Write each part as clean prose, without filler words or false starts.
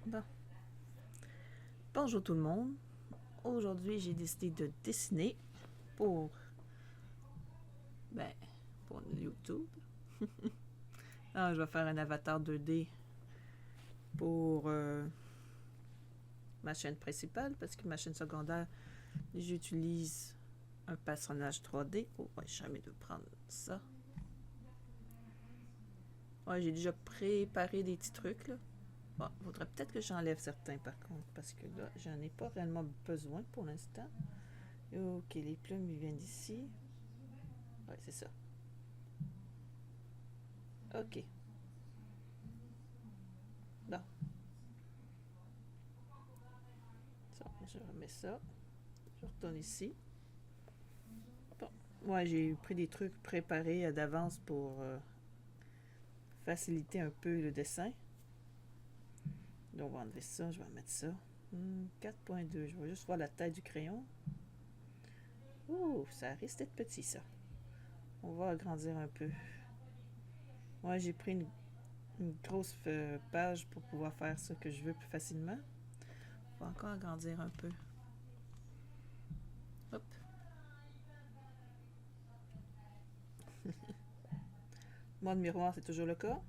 Bon. Bonjour tout le monde. Aujourd'hui, j'ai décidé de dessiner pour, ben, pour YouTube. Je vais faire un avatar 2D pour ma chaîne principale parce que ma chaîne secondaire, j'utilise un personnage 3D. Oh, ouais, jamais de prendre ça. Ouais, j'ai déjà préparé des petits trucs là. Bon, faudrait peut-être que j'enlève certains par contre parce que là, j'en ai pas réellement besoin pour l'instant. Ok, les plumes ils viennent d'ici. Ouais, c'est ça. Ok. Bon, ça, je remets ça. Je retourne ici. Bon, ouais, j'ai pris des trucs préparés d'avance pour faciliter un peu le dessin. Donc, on va enlever ça, je vais mettre ça. 4.2, je vais juste voir la taille du crayon. Ouh, ça risque d'être petit ça. On va agrandir un peu. Ouais, j'ai pris une grosse page pour pouvoir faire ce que je veux plus facilement. On va encore agrandir un peu. Hop. Mode miroir, c'est toujours le cas?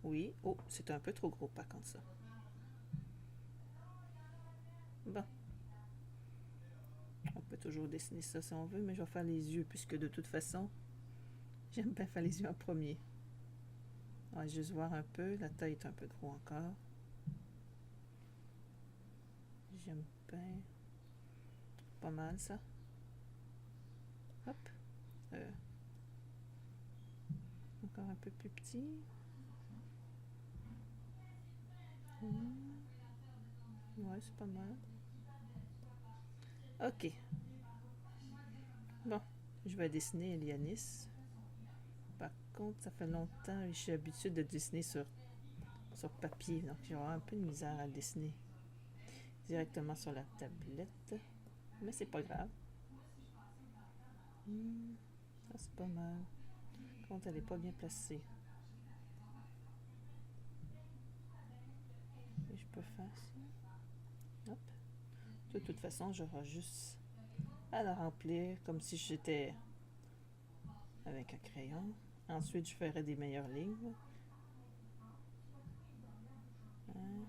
Oui. Oh, c'est un peu trop gros par contre ça. Bon, on peut toujours dessiner ça si on veut, mais je vais faire les yeux puisque de toute façon, j'aime bien faire les yeux en premier. On va juste voir un peu. La taille est un peu gros encore. J'aime bien. Pas mal ça. Hop. Euh, Encore un peu plus petit. Ouais, c'est pas mal. Ok. Bon, je vais dessiner Elianis. Par contre, ça fait longtemps et je suis habituée de dessiner sur papier. Donc, j'ai un peu de misère à dessiner directement sur la tablette. Mais c'est pas grave. Ça, c'est pas mal. Par contre, elle est pas bien placée. Et je peux faire ça. Hop. De toute façon, j'aurai juste à la remplir comme si j'étais avec un crayon. Ensuite, je ferai des meilleures lignes. Hein.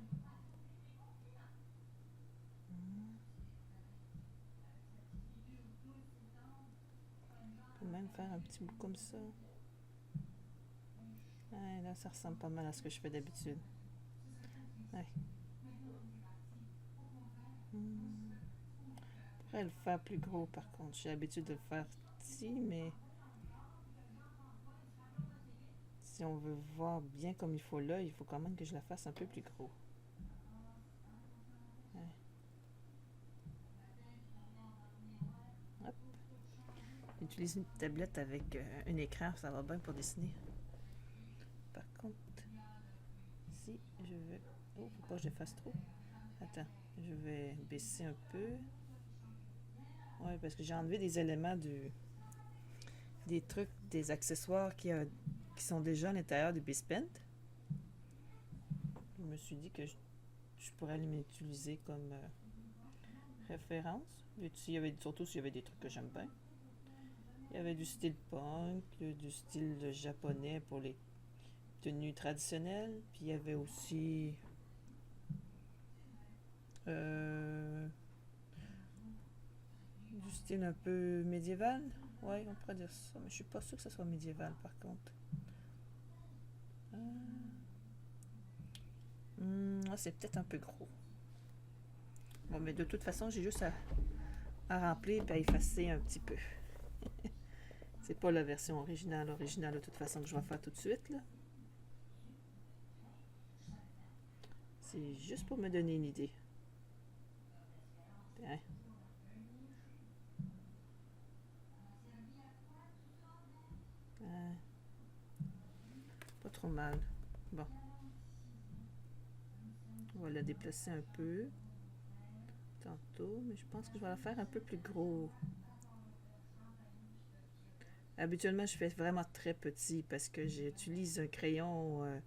Je peux même faire un petit bout comme ça. Ouais, là, ça ressemble pas mal à ce que je fais d'habitude. Ouais. Je pourrais le faire plus gros par contre. J'ai l'habitude de le faire petit, mais si on veut voir bien comme il faut là, il faut quand même que je la fasse un peu plus gros. Ouais. Hop. Utiliser une tablette avec un écran, ça va bien pour dessiner. Par contre, si je veux... Oh, faut pas que je fasse trop. Attends, je vais baisser un peu. Ouais, parce que j'ai enlevé des éléments des trucs, des accessoires qui sont déjà à l'intérieur du Bispaint. Je me suis dit que je pourrais les utiliser comme référence. Surtout s'il y avait des trucs que j'aime bien. Il y avait du style punk, du style japonais pour les tenues traditionnelles. Puis il y avait aussi euh, du style un peu médiéval. Ouais, on pourrait dire ça. Mais je suis pas sûre que ce soit médiéval par contre. C'est peut-être un peu gros. Bon, mais de toute façon, j'ai juste à remplir et à effacer un petit peu. C'est pas la version originale, de toute façon, que je vais faire tout de suite, là. C'est juste pour me donner une idée. Bien. Euh, Pas trop mal. Bon, on va la déplacer un peu tantôt, mais je pense que je vais la faire un peu plus gros. Habituellement, je fais vraiment très petit parce que j'utilise un crayon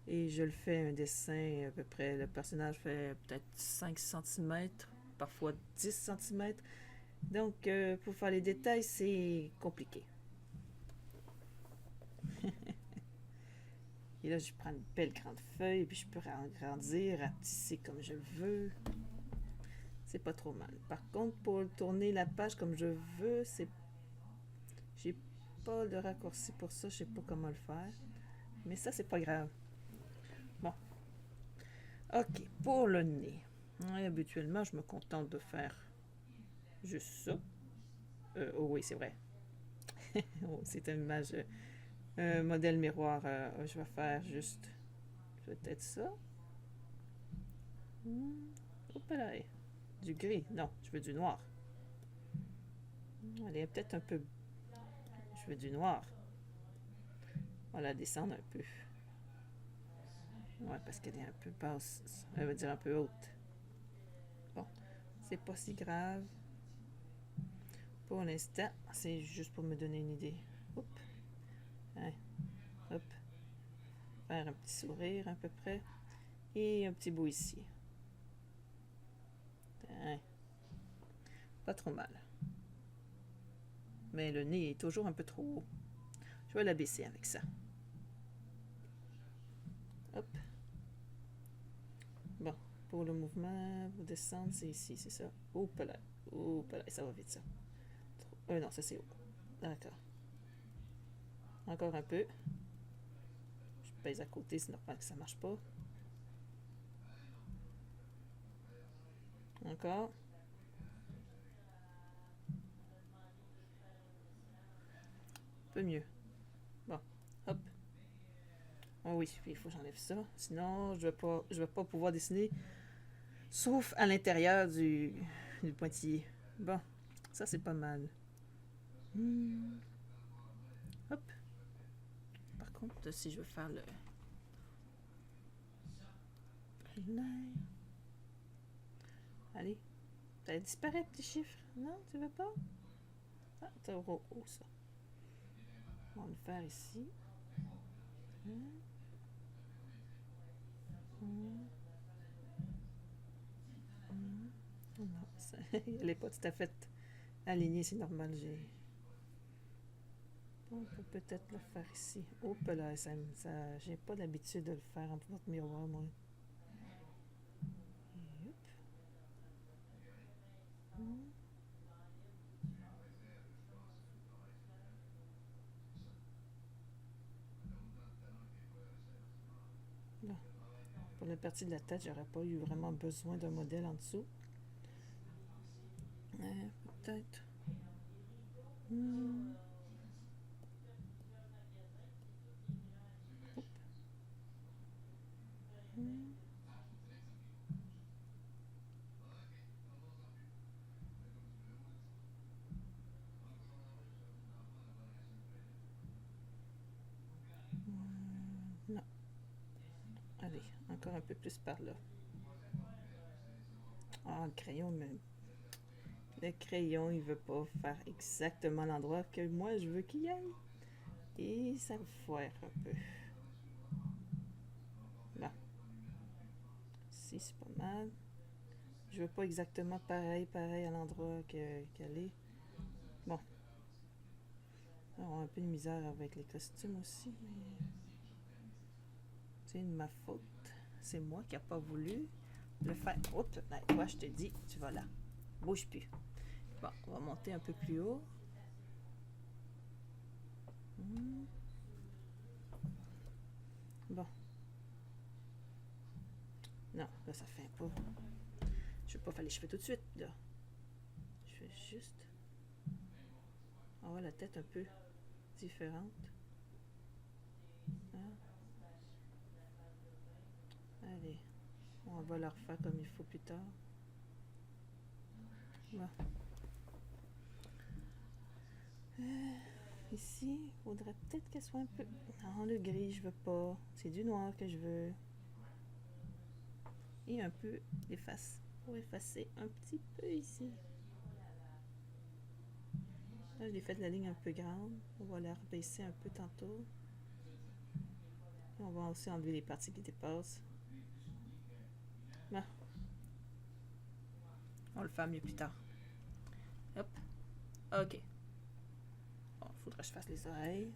Et je le fais un dessin à peu près, le personnage fait peut-être 5 cm, parfois 10 cm. Donc, pour faire les détails, c'est compliqué. Et là, je prends une belle grande feuille, et puis je peux agrandir, rapetisser comme je veux. C'est pas trop mal. Par contre, pour tourner la page comme je veux, j'ai pas de raccourci pour ça, je sais pas comment le faire. Mais ça, c'est pas grave. Bon. Ok, pour le nez. Ouais, habituellement, je me contente de faire juste ça. Oh oui, c'est vrai. Oh, c'est une image, un modèle miroir. Je vais faire juste peut-être ça. Hop là. Du gris. Non, je veux du noir. Elle est peut-être un peu... Je veux du noir. On va la descendre un peu. Ouais, parce qu'elle est un peu basse. Elle veut dire un peu haute. Bon, c'est pas si grave. Pour l'instant, c'est juste pour me donner une idée. Hop. Hein. Hop. Faire un petit sourire à peu près. Et un petit bout ici. Hein. Pas trop mal. Mais le nez est toujours un peu trop haut. Je vais l'abaisser avec ça. Hop. Bon, pour le mouvement, pour descendre, c'est ici, c'est ça. Hop là. Hop là, ça va vite ça. Non, ça c'est haut. D'accord. Encore un peu. Je pèse à côté, c'est normal que ça marche pas. Encore. Un peu mieux. Bon, hop. Oh oui, puis il faut que j'enlève ça. Sinon, je vais pas pouvoir dessiner, sauf à l'intérieur du pointillé. Bon, ça c'est pas mal. Hop. Par contre, si je veux faire le primaire. Allez. Ça disparaît, petit chiffre. Non, tu veux pas? Ah, t'as haut ça. On va le faire ici. Non, elle n'est pas tout à fait alignée, c'est normal. On peut peut-être le faire ici. Hop là, j'ai pas l'habitude de le faire en porte miroir, moi. Et hop. Là. Pour la partie de la tête, j'aurais pas eu vraiment besoin d'un modèle en dessous. Peut-être. Hop. Non. Allez, encore un peu plus par là. Ah, le crayon, mais le crayon, il veut pas faire exactement l'endroit que moi je veux qu'il aille. Et ça me foire un peu. Là. Si, c'est pas mal. Je veux pas exactement pareil à l'endroit qu'elle est. Bon. On a un peu de misère avec les costumes aussi, mais c'est de ma faute. C'est moi qui n'ai pas voulu le faire. Oups, toi, je te dis, tu vas là. Bouge plus. Bon, on va monter un peu plus haut. Bon. Non, là, ça fait pas. Je vais pas faire les cheveux tout de suite, là. Je fais juste. On va la tête un peu différente. Hein? Allez, on va la refaire comme il faut plus tard. Bon. Ici, il faudrait peut-être qu'elle soit un peu... Non, le gris, je veux pas. C'est du noir que je veux. Et un peu efface. Pour effacer un petit peu ici. Là, j'ai fait la ligne un peu grande. On va la rebaisser un peu tantôt. On va aussi enlever les parties qui dépassent. Bon. On le fait mieux plus tard. Hop. OK. Bon, faudra que je fasse les oreilles.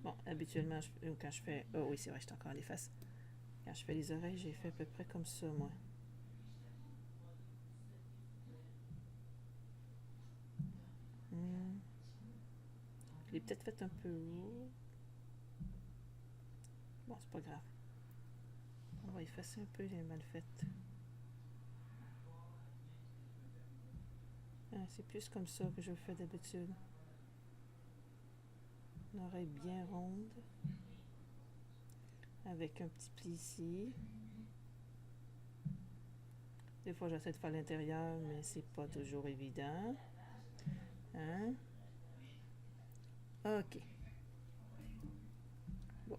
Bon, habituellement, quand je fais... Oh oui, c'est vrai, j'étais encore les faces. Quand je fais les oreilles, j'ai fait à peu près comme ça, moi. Je l'ai peut-être fait un peu haut. Bon, c'est pas grave. On va effacer un peu les mal faites. Ah, c'est plus comme ça que je le fais d'habitude. Une oreille bien ronde. Avec un petit pli ici. Des fois, j'essaie de faire l'intérieur, mais c'est pas toujours évident. Hein? OK. Bon.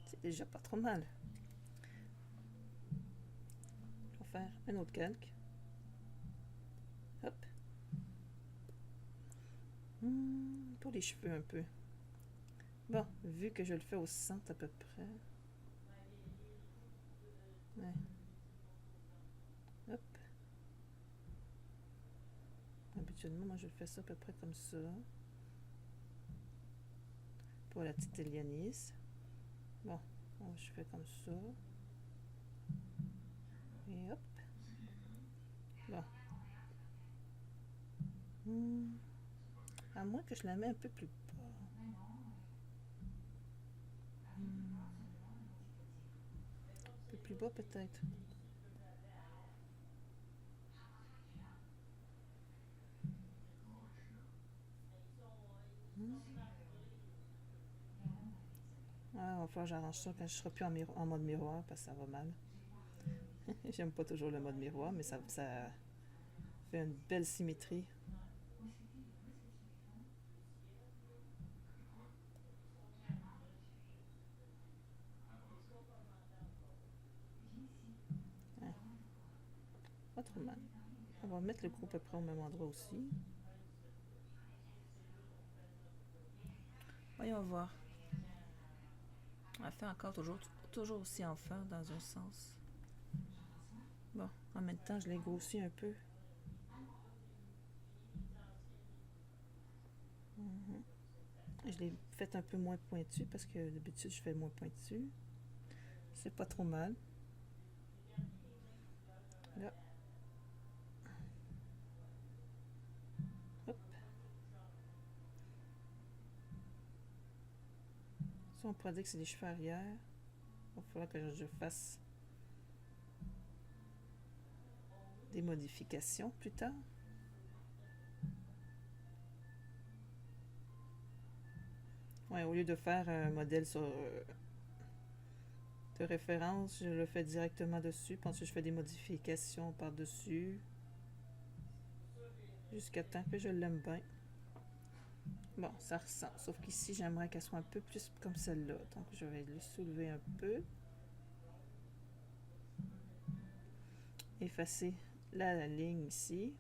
C'est déjà pas trop mal. Je vais faire un autre calque. Hop. Pour les cheveux un peu. Bon, vu que je le fais au centre à peu près. Ouais. Hop. Habituellement, moi, je fais ça à peu près comme ça. Pour la petite Elianis. Bon, je fais comme ça. Et hop. Bon. À moins que je la mette un peu plus bas. Un peu plus bas peut-être. Ah, il va falloir que j'arrange ça quand je serai plus en mode miroir parce que ça va mal. J'aime pas toujours le mode miroir, mais ça fait une belle symétrie. Ouais. Pas trop mal. On va mettre le cou à peu près au même endroit aussi. Voyons voir. On fait encore toujours aussi enfant dans un sens. Bon, en même temps, je l'ai grossi un peu. Je l'ai fait un peu moins pointu parce que d'habitude, je fais moins pointu. C'est pas trop mal. Là. Hop. Ça, on pourrait dire que c'est des cheveux arrière. Il va falloir que je fasse des modifications plus tard. Ouais, au lieu de faire un modèle de référence, je le fais directement dessus. Puis ensuite, je fais des modifications par-dessus. Jusqu'à temps que je l'aime bien. Bon, ça ressemble. Sauf qu'ici, j'aimerais qu'elle soit un peu plus comme celle-là. Donc, je vais le soulever un peu. Effacer la ligne ici.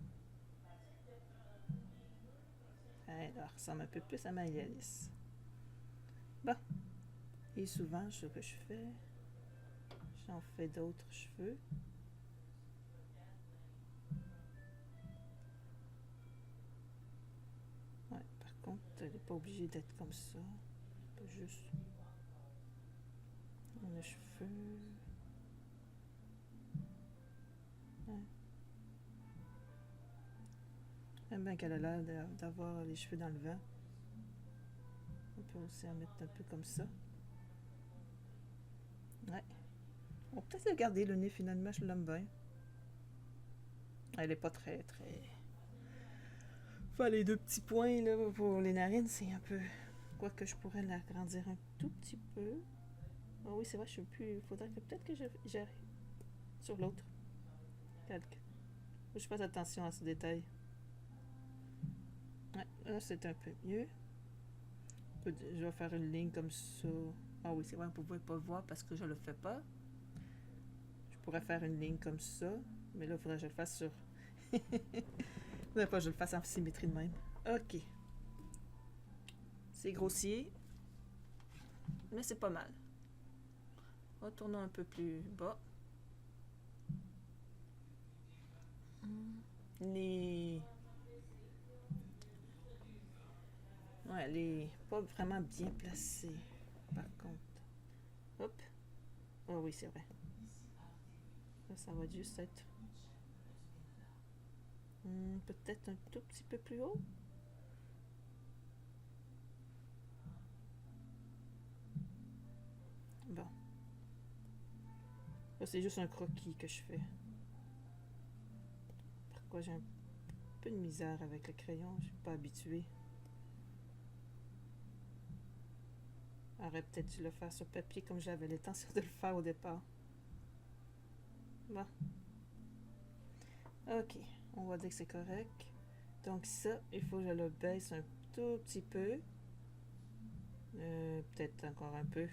Elle ressemble un peu plus à ma Alice. Bon. Et souvent, ce que je fais, j'en fais d'autres cheveux. Ouais, par contre, elle n'est pas obligée d'être comme ça. Pas juste les cheveux. Ouais. J'aime bien qu'elle a l'air d'avoir les cheveux dans le vent. On peut aussi en mettre un peu comme ça. Ouais. On va peut-être le garder, le nez, finalement, je l'aime bien. Elle est pas très... Enfin, les deux petits points, là, pour les narines, c'est un peu... Quoique je pourrais l'agrandir un tout petit peu. Ah oui, c'est vrai, je sais plus... Il faudrait que peut-être que j'arrive sur l'autre. Calque. Faut que je fasse attention à ce détail. Ouais, là, c'est un peu mieux. Je vais faire une ligne comme ça. Ah oui, c'est vrai, vous ne pouvez pas le voir parce que je le fais pas. Je pourrais faire une ligne comme ça. Mais là, il faudrait que je le fasse sur... Il faudrait pas que je le fasse en symétrie de même. OK. C'est grossier. mais c'est pas mal. Retournons un peu plus bas. Les... Ouais, elle est pas vraiment bien placée, par contre. Hop. Ah oui, c'est vrai. Là, ça va juste être... peut-être un tout petit peu plus haut. Bon. Là, c'est juste un croquis que je fais. Pourquoi j'ai un peu de misère avec le crayon? Je suis pas habituée. J'aurais peut-être dû le faire sur papier comme j'avais l'intention de le faire au départ. Bon. Ok. On va dire que c'est correct. Donc ça, il faut que je le baisse un tout petit peu. Peut-être encore un peu.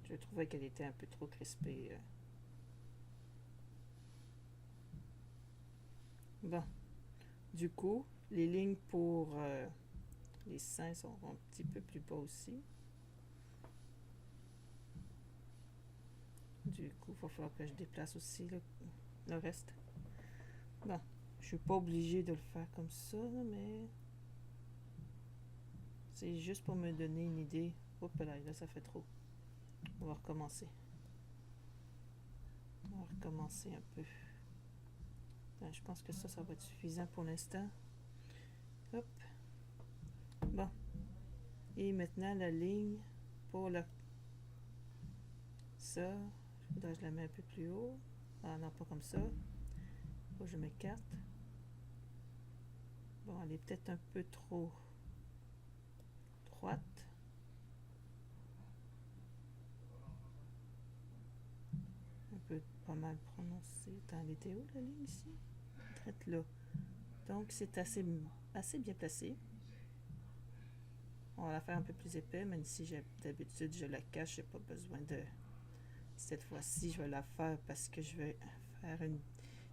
Je trouvais qu'elle était un peu trop crispée. Bon. Du coup, les lignes pour les seins sont un petit peu plus bas aussi. Du coup, il va falloir que je déplace aussi le reste. Bon, je suis pas obligée de le faire comme ça, mais c'est juste pour me donner une idée. Hop là, ça fait trop. On va recommencer. On va recommencer un peu. Ben, je pense que ça va être suffisant pour l'instant. Hop. Bon. Et maintenant, la ligne pour ça. Je voudrais que je la mette un peu plus haut. Ah non, pas comme ça. Faut que je m'écarte. Bon, elle est peut-être un peu trop droite. Un peu pas mal prononcée. Attends, elle était où la ligne ici? Traite là. Donc c'est assez bien placé. On va la faire un peu plus épais, même si d'habitude je la cache, j'ai pas besoin de... Cette fois-ci, je vais la faire parce que je vais faire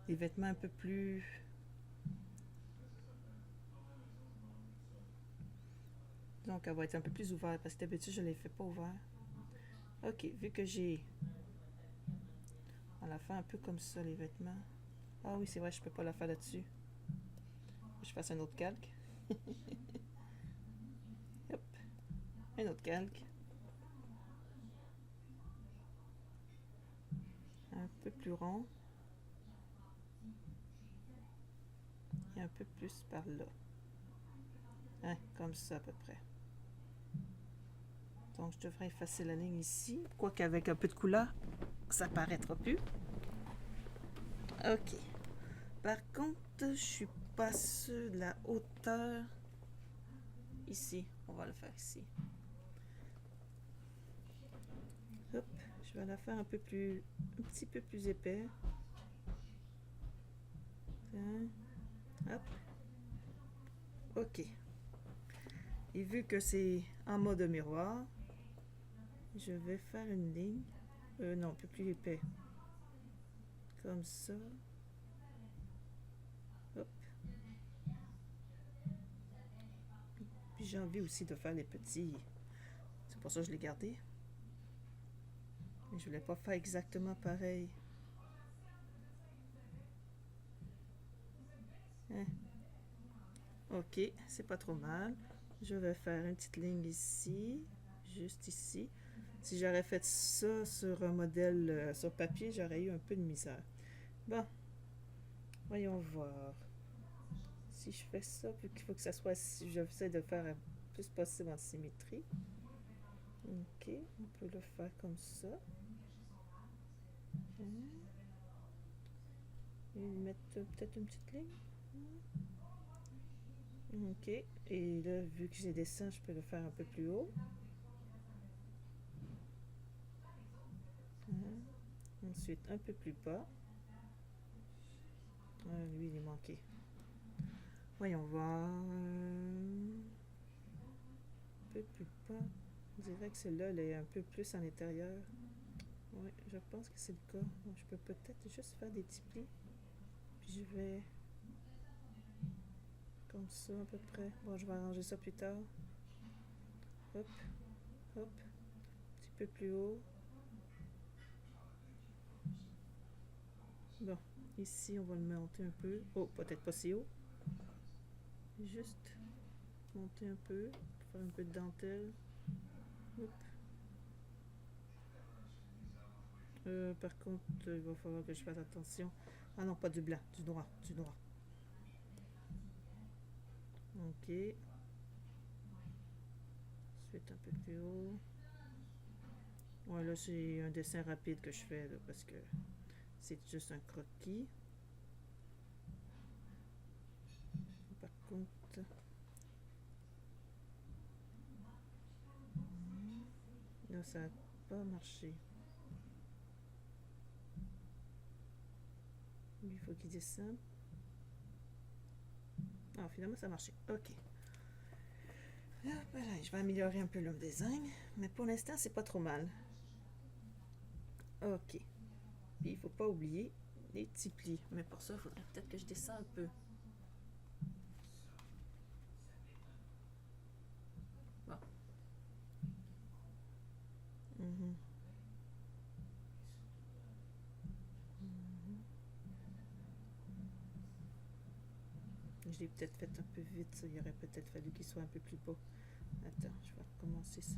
des vêtements un peu plus... Donc elle va être un peu plus ouverte parce que d'habitude je ne les fais pas ouverts. Ok, vu que j'ai... On la fait un peu comme ça les vêtements. Ah oui, c'est vrai, je peux pas la faire là-dessus. Je fasse un autre calque. Hop, un autre calque. Un peu plus rond. Et un peu plus par là. Hein, comme ça à peu près. Donc je devrais effacer la ligne ici. Quoique avec un peu de couleur, ça paraîtra plus. Ok. Par contre, je suis pas sûre de la hauteur. Ici, on va le faire ici. Hop, je vais la faire un petit peu plus épais. Hop. Ok. Et vu que c'est en mode miroir, je vais faire une ligne. Non, un peu plus épais. Comme ça. Hop. Puis j'ai envie aussi de faire les petits. C'est pour ça que je l'ai gardé. Mais je voulais pas faire exactement pareil. Hein? Ok, c'est pas trop mal. Je vais faire une petite ligne ici, juste ici. Si j'aurais fait ça sur un modèle sur papier, j'aurais eu un peu de misère. Bon, voyons voir. Si je fais ça, vu qu'il faut que ça soit... J'essaie de faire le plus possible en symétrie. Ok, on peut le faire comme ça. Et mettre peut-être une petite ligne. Ok, et là, vu que j'ai des seins, je peux le faire un peu plus haut. Ensuite, un peu plus bas. Lui, il est manqué. Voyons voir. Un peu plus bas. On dirait que celle-là, elle est un peu plus à l'intérieur. Oui, je pense que c'est le cas. Donc, je peux peut-être juste faire des petits plis. Puis je vais... Comme ça, à peu près. Bon, je vais arranger ça plus tard. Hop, hop. Un petit peu plus haut. Bon, ici, on va le monter un peu. Oh, peut-être pas si haut. Juste monter un peu, faire un peu de dentelle. Hop. Par contre, il va falloir que je fasse attention. Ah non, pas du blanc, du noir, du noir. Ok. Ensuite, un peu plus haut. Ouais, là, c'est un dessin rapide que je fais, là, parce que c'est juste un croquis. Par contre... Là, ça n'a pas marché. Lui, il faut qu'il descende. Ah, finalement, ça a marché. Ok. Là, voilà, je vais améliorer un peu le design. Mais pour l'instant, c'est pas trop mal. Ok. Puis, il faut pas oublier les petits plis. Mais pour ça, il faudrait peut-être que je descende un peu. Bon. Mhm. Mhm. Je l'ai peut-être fait un peu vite, ça. Il aurait peut-être fallu qu'il soit un peu plus bas. Attends, je vais recommencer ça.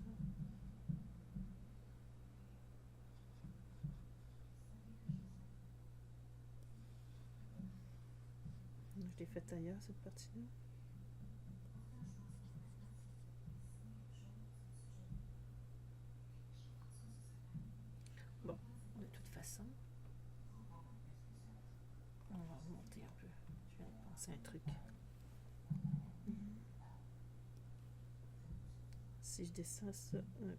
Je l'ai fait ailleurs, cette partie-là. Bon, de toute façon, on va remonter un peu. Je viens de penser à un truc. Si je descends ça, oh là,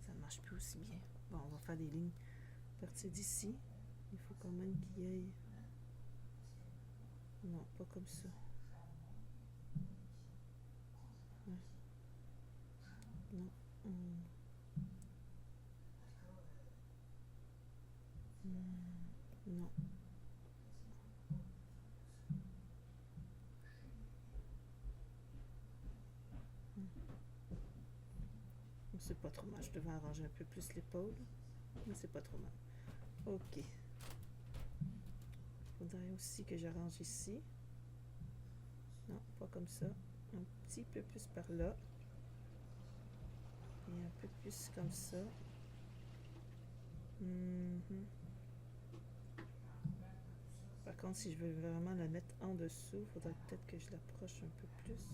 ça ne marche plus aussi bien. Bon, on va faire des lignes à partir d'ici. Il faut quand même qu'il y ait... Non, pas comme ça. Ouais. Non. Non. C'est pas trop mal. Je devais arranger un peu plus l'épaule. Mais c'est pas trop mal. Ok. Faudrait aussi que j'arrange ici. Non, pas comme ça. Un petit peu plus par là. Et un peu plus comme ça. Par contre, si je veux vraiment la mettre en dessous, il faudrait peut-être que je l'approche un peu plus.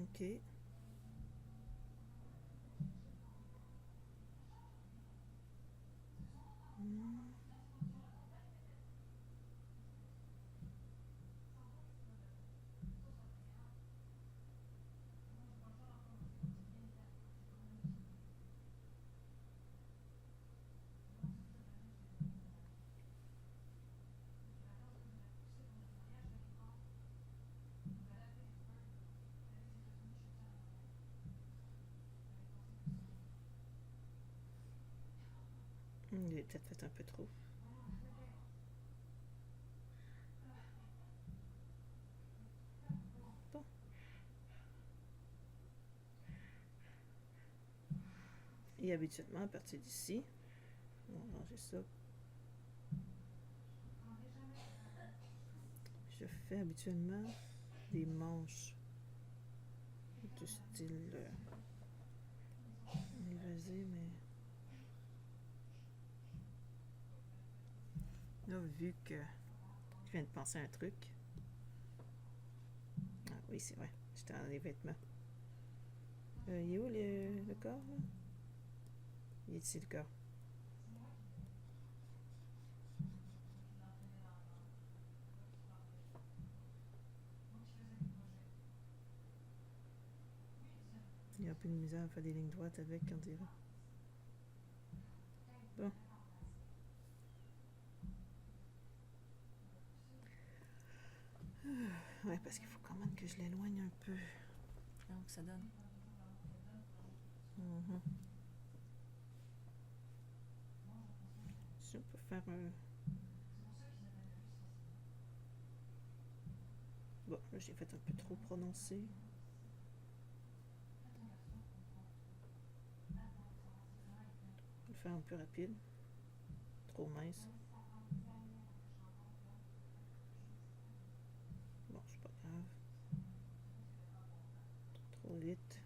Ok. J'ai peut-être fait un peu trop. Bon. Et habituellement, à partir d'ici, on va ranger ça. Je fais habituellement des manches de style évasé, mais là, vu que je viens de penser à un truc. Ah oui, c'est vrai, j'étais dans les vêtements. Il est où le corps, là? Il est ici, le corps. Il y a un peu de misère à faire des lignes droites avec, on dirait. Bon. parce qu'il faut quand même que je l'éloigne un peu. Donc, ça donne. Si on peut faire un... Bon, là, j'ai fait un peu trop prononcé. Je vais le faire un peu rapide. Trop mince. Bon, c'est pas grave. Trop vite.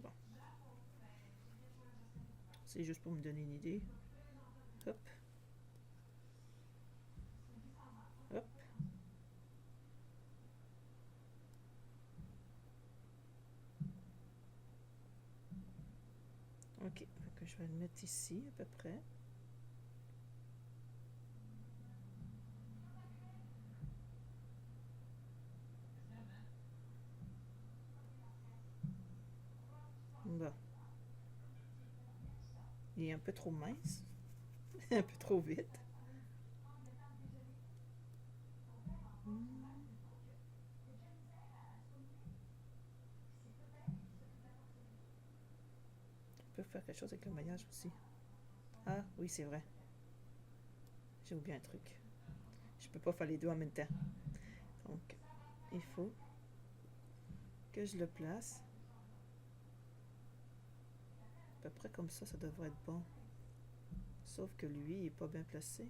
Bon. C'est juste pour me donner une idée. Hop. Hop. Ok, fait que je vais le mettre ici à peu près. Bon. Il est un peu trop mince. Un peu trop vite. On peut faire quelque chose avec le maillage aussi. Ah, oui, c'est vrai. J'ai oublié un truc. Je peux pas faire les deux en même temps. Donc, il faut que je le place. À peu près comme ça devrait être bon. Sauf que lui, il est pas bien placé.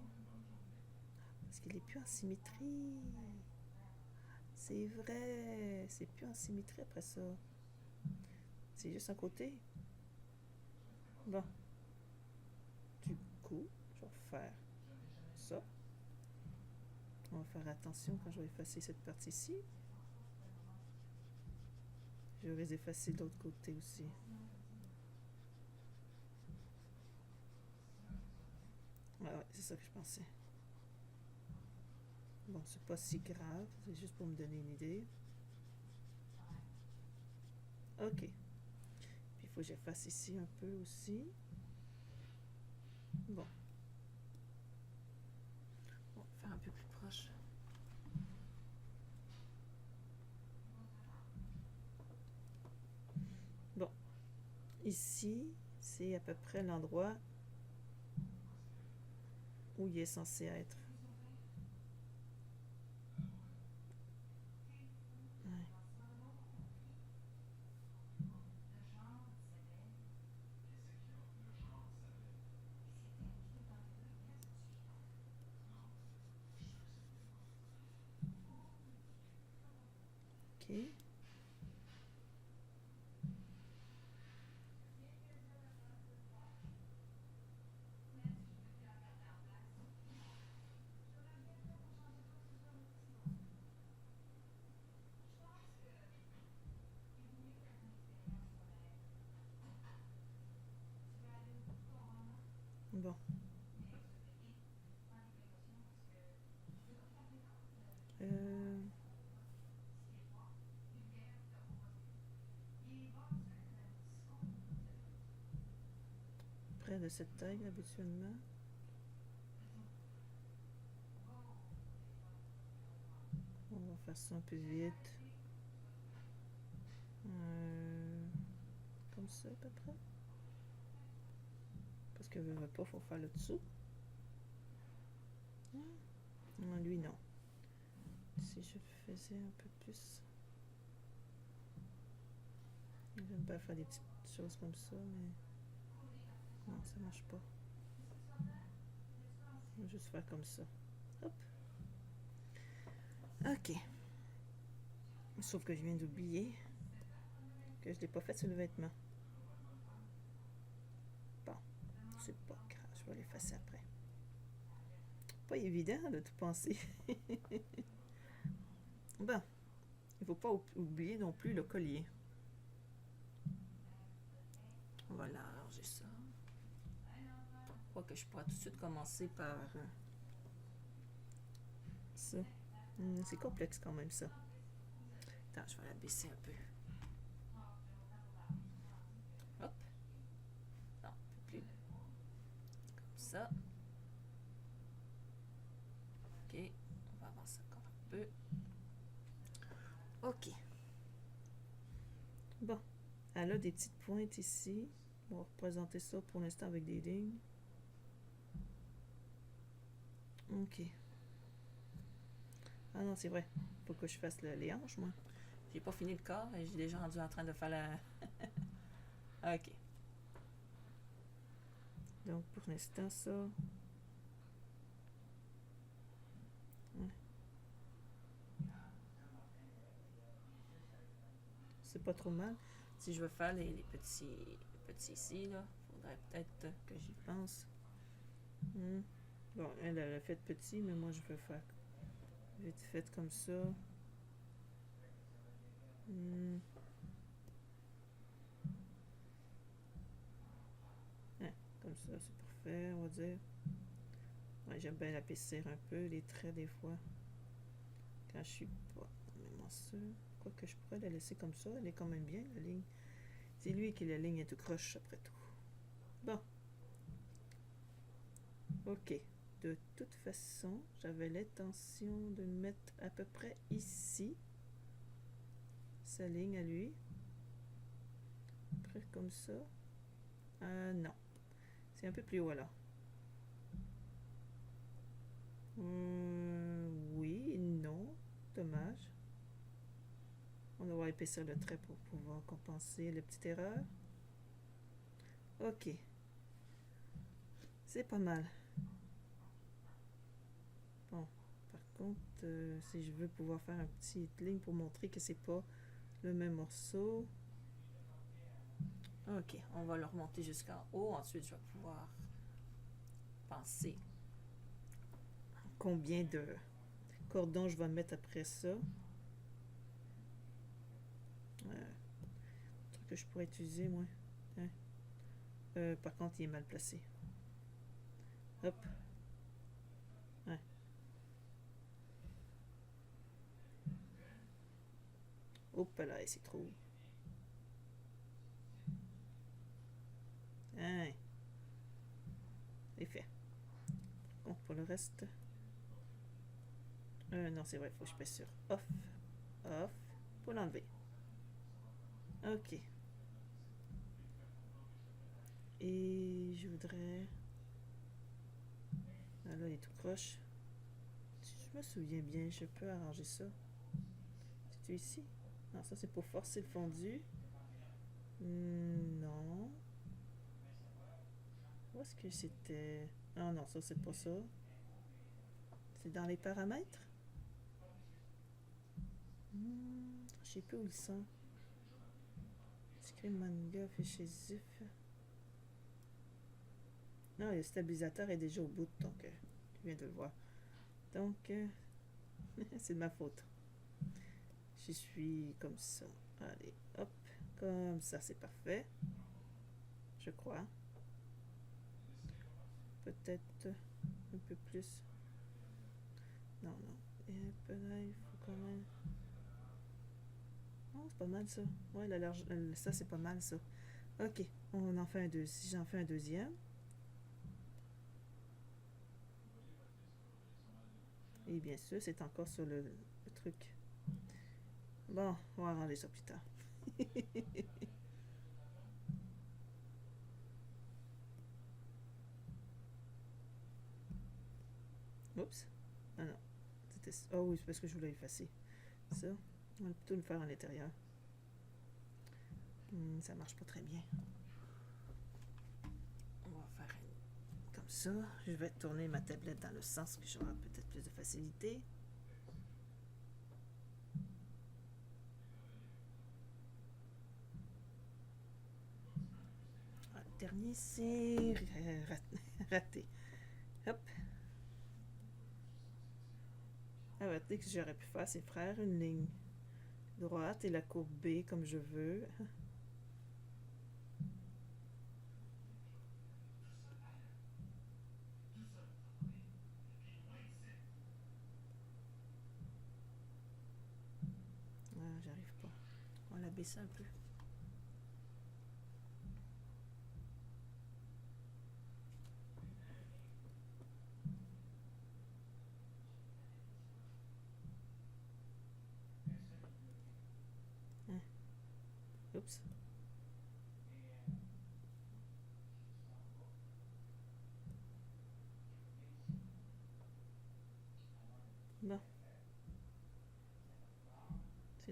Parce qu'il est plus en symétrie. C'est vrai. C'est plus en symétrie après ça. C'est juste un côté. Bon. Du coup, je vais refaire ça. On va faire attention quand je vais effacer cette partie-ci. Je vais les effacer de l'autre côté aussi. Ouais, c'est ça que je pensais. Bon, c'est pas si grave, c'est juste pour me donner une idée. Ok. Puis il faut que j'efface ici un peu aussi. Bon. On va faire un peu plus proche. Bon. Ici, c'est à peu près l'endroit où il est censé être. Ouais. Ok. Bon. Près de cette taille habituellement. On va faire ça un peu vite. Comme ça à peu près. Parce que je veux pas, faut faire le dessous. Non, lui non. Si je faisais un peu plus. J'aime pas faire des petites choses comme ça, mais non, ça marche pas. On va juste faire comme ça. Hop. Ok. Sauf que je viens d'oublier que je l'ai pas fait sur le vêtement. Bon, c'est pas grave, je vais l'effacer après. Pas évident de tout penser. Bon, il faut pas oublier non plus le collier. Voilà, alors j'ai ça. Je crois que je pourrais tout de suite commencer par ça. C'est complexe quand même ça. Attends, je vais la baisser un peu. Hop. Non, un peu plus. Comme ça. Ok, on Elle a des petites pointes ici. On va représenter ça pour l'instant avec des lignes. Ok. Ah non, c'est vrai. Faut que je fasse les hanches, moi. J'ai pas fini le corps et j'ai déjà rendu en train de faire la... ok. Donc, pour l'instant, ça... Ouais. C'est pas trop mal. Si je veux faire les petits ici, là, faudrait peut-être que j'y pense. Bon, elle a fait petit, mais moi, je veux faire vite fait comme ça. Comme ça, c'est parfait, on va dire. Ouais, j'aime bien l'épaissir un peu, les traits, des fois. Quand je suis pas vraiment sûre. Quoique je pourrais la laisser comme ça, elle est quand même bien, la ligne. C'est lui qui la ligne est tout croche, après tout. Bon. Ok. De toute façon, j'avais l'intention de mettre à peu près ici. Sa ligne à lui. Près comme ça. Non. C'est un peu plus haut, là. Oui et non. Dommage. On va devoir épaissir le trait pour pouvoir compenser la petite erreur. Ok. C'est pas mal. Bon, par contre, si je veux pouvoir faire une petite ligne pour montrer que c'est pas le même morceau. Ok, on va le remonter jusqu'en haut. Ensuite, je vais pouvoir penser combien de cordons je vais mettre après ça. Truc que je pourrais utiliser, moi. Hein? Par contre, il est mal placé. Hop. Ouais. Hop là, c'est trop. Hein. C'est fait. Bon, pour le reste. Non, c'est vrai, il faut que je pèse sur off. Off. Pour l'enlever. Ok. Et je voudrais... Ah là, il est tout croche. Si je me souviens bien, je peux arranger ça. C'est-tu ici? Non, ça c'est pour forcer le fondu. Non. Où est-ce que c'était? Ah non, ça c'est pas ça. C'est dans les paramètres? Je sais plus où ils sont. Screen manga, fichier zip. Non, le stabilisateur est déjà au bout, donc je viens de le voir. Donc, c'est de ma faute. Je suis comme ça. Allez, hop, comme ça, c'est parfait. Je crois. Peut-être un peu plus. Non, non. Et un peu là, il faut quand même... Oh, c'est pas mal ça. Ouais, la large... ça, c'est pas mal ça. Ok, on en fait un deuxième. Si j'en fais un deuxième. Et bien sûr, c'est encore sur le truc. Bon, on va arranger ça plus tard. Oups. Ah non. Oh oui, c'est parce que je voulais effacer. Ça, on va plutôt le faire à l'intérieur. Ça marche pas très bien. On va faire comme ça. Je vais tourner ma tablette dans le sens que j'aurai peut-être plus de facilité. Le dernier, c'est raté. Hop. Ah, raté, que j'aurais pu faire, c'est faire une ligne droite et la courber comme je veux. Ah, j'arrive pas. On va la baisser un peu. Oups.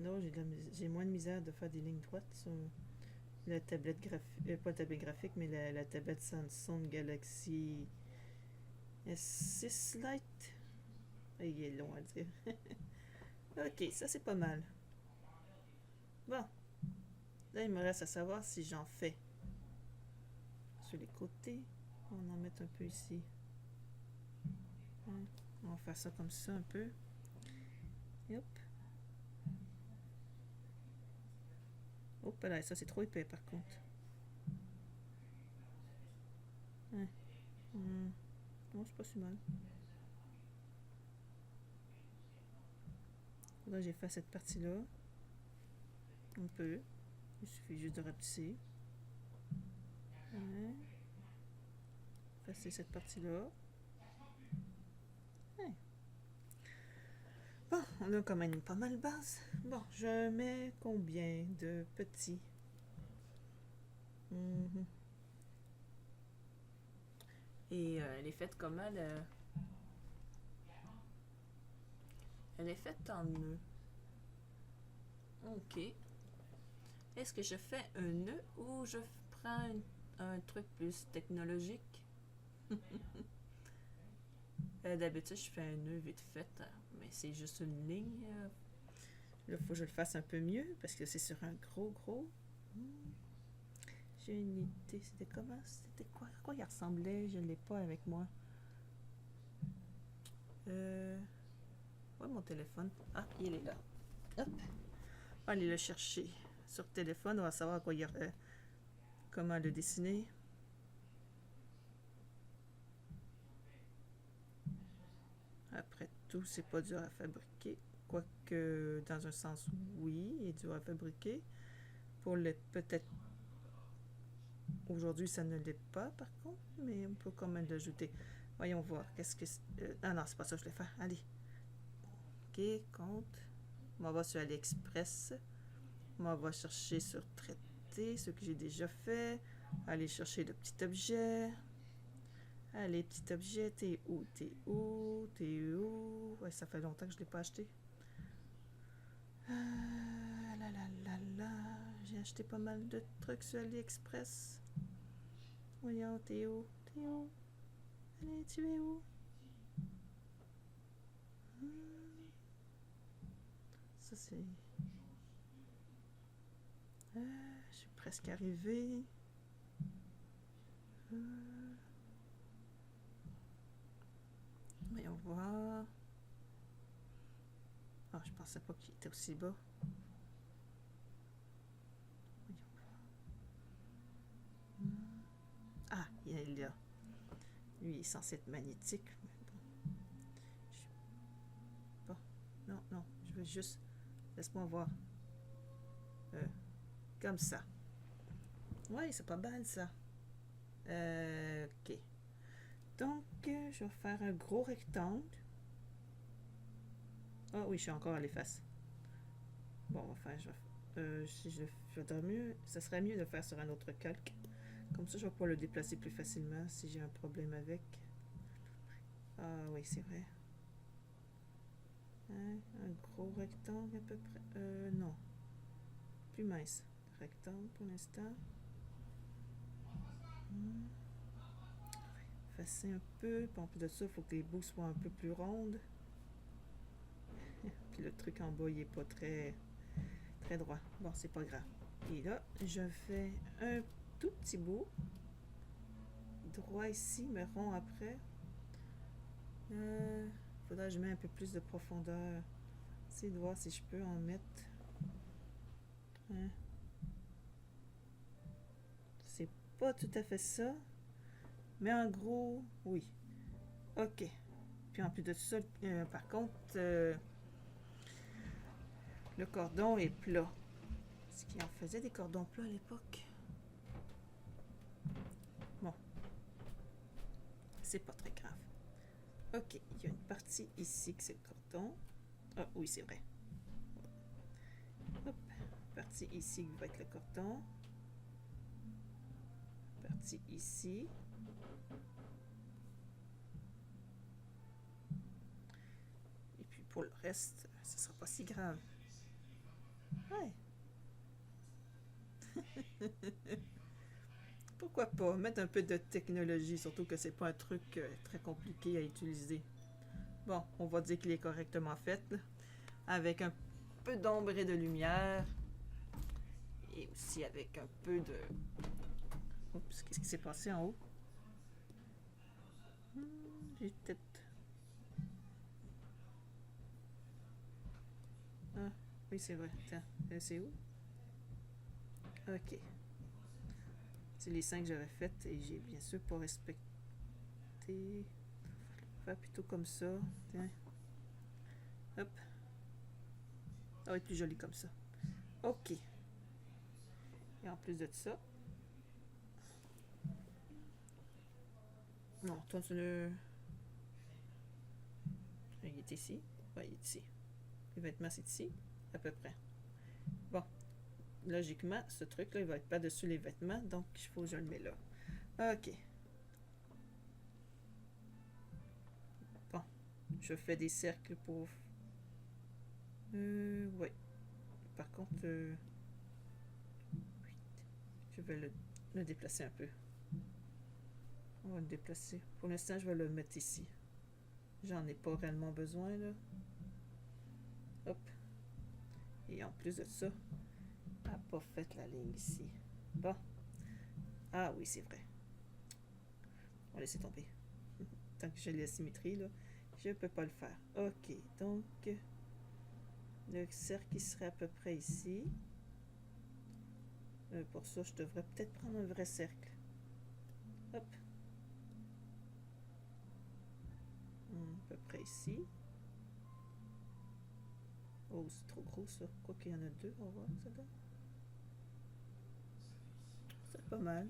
C'est drôle, j'ai moins de misère de faire des lignes droites sur la tablette graphique, pas la tablette graphique, mais la tablette Samsung Galaxy S6 Lite. Ah, il est long à dire. Ok, ça c'est pas mal. Bon, là il me reste à savoir si j'en fais sur les côtés. On va en mettre un peu ici. On va faire ça comme ça un peu. Et hop. Hop là, ça c'est trop épais par contre. Non, c'est pas si mal. Là, j'ai fait cette partie-là. Un peu. Il suffit juste de rapetisser. Passer cette partie-là. Bon, on a quand même pas mal de base. Bon, je mets combien de petits? Et elle est faite comment, Elle est faite en nœud. Ok. Est-ce que je fais un nœud ou je prends un truc plus technologique? D'habitude, je fais un nœud vite fait, mais c'est juste une ligne. Là, il faut que je le fasse un peu mieux parce que c'est sur un gros. J'ai une idée. C'était comment? C'était quoi? À quoi il ressemblait? Je ne l'ai pas avec moi. Ouais, mon téléphone. Ah, il est là. Hop. On va aller le chercher sur téléphone. On va savoir à quoi il comment le dessiner. Après tout, c'est pas dur à fabriquer. Quoique, dans un sens, oui, il est dur à fabriquer. Pour le peut-être aujourd'hui, ça ne l'est pas, par contre, mais on peut quand même l'ajouter. Voyons voir. Qu'est-ce que ah non, c'est pas ça que je vais faire. Allez. Ok, compte. On va sur AliExpress. On va chercher sur traité, ce que j'ai déjà fait. Aller chercher le petit objet. Allez, petit objet, t'es où? Ouais, ça fait longtemps que je ne l'ai pas acheté. J'ai acheté pas mal de trucs sur AliExpress. Voyons, t'es où? Allez, tu es où? Ça, c'est... je suis presque arrivée. Voyons voir. Ah, je pensais pas qu'il était aussi bas. Ah, il est là. Lui, il est censé être magnétique. Bon. Non, je veux juste... Laisse-moi voir. Comme ça. Ouais, c'est pas mal, ça. Ok. Donc, je vais faire un gros rectangle. Ah oui, je suis encore à l'efface. Bon, enfin, si je voudrais mieux, ça serait mieux de le faire sur un autre calque. Comme ça, je vais pouvoir le déplacer plus facilement si j'ai un problème avec. Ah oui, c'est vrai. Un gros rectangle à peu près. Non. Plus mince. Rectangle pour l'instant. Effacer un peu. Puis en plus de ça, il faut que les bouts soient un peu plus rondes. Puis le truc en bas, il n'est pas très droit. Bon, c'est pas grave. Et là, je fais un tout petit bout. Droit ici, mais rond après. Faudrait que je mette un peu plus de profondeur. Essayer de voir si je peux en mettre. C'est pas tout à fait ça. Mais en gros, oui. Ok. Puis en plus de ça, par contre, le cordon est plat. Est-ce qu'il en faisait des cordons plats à l'époque? Bon. C'est pas très grave. Ok, il y a une partie ici que c'est le cordon. Ah oui, c'est vrai. Hop. Partie ici qui va être le cordon. Partie ici. Et puis pour le reste, ce sera pas si grave. Ouais. Pourquoi pas mettre un peu de technologie, surtout que c'est pas un truc très compliqué à utiliser. Bon, on va dire qu'il est correctement fait, là, avec un peu d'ombre et de lumière, et aussi avec un peu de... Oups, qu'est-ce qui s'est passé en haut? J'ai peut-être... Ah, oui, c'est vrai. Attends, c'est où? Ok. C'est les 5 que j'avais faites et j'ai bien sûr pas respecté. Faire plutôt comme ça. Tiens. Hop. Ça va être plus joli comme ça. Ok. Et en plus de ça. Non, toi tu le. Il est ici. Ouais, il est ici. Les vêtements, c'est ici. À peu près. Bon. Logiquement, ce truc-là, il va être pas-dessus les vêtements. Donc, il faut que je le mets là. Ok. Bon. Je fais des cercles pour. Ouais. Par contre. Je vais le déplacer un peu. On va le déplacer. Pour l'instant, je vais le mettre ici. J'en ai pas réellement besoin, là. Hop. Et en plus de ça, elle n'a pas fait la ligne ici. Bon. Ah oui, c'est vrai. On va laisser tomber. Tant que j'ai la symétrie, là, je ne peux pas le faire. Ok, donc, le cercle qui serait à peu près ici. Pour ça, je devrais peut-être prendre un vrai cercle. Hop. À peu près ici. Oh, c'est trop gros ça. Quoi qu'il y en a deux, on va voir ça donne. C'est pas mal.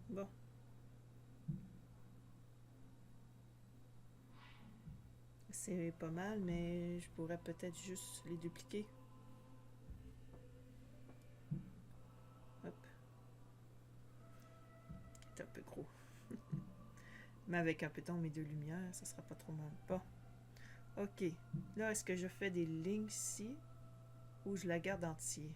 Bon. C'est pas mal, mais je pourrais peut-être juste les dupliquer. Hop. C'est un peu gros. Mais avec un peu d'ombre et de lumière, ça sera pas trop mal. Bon. Ok. Là, est-ce que je fais des lignes ici ou je la garde entière?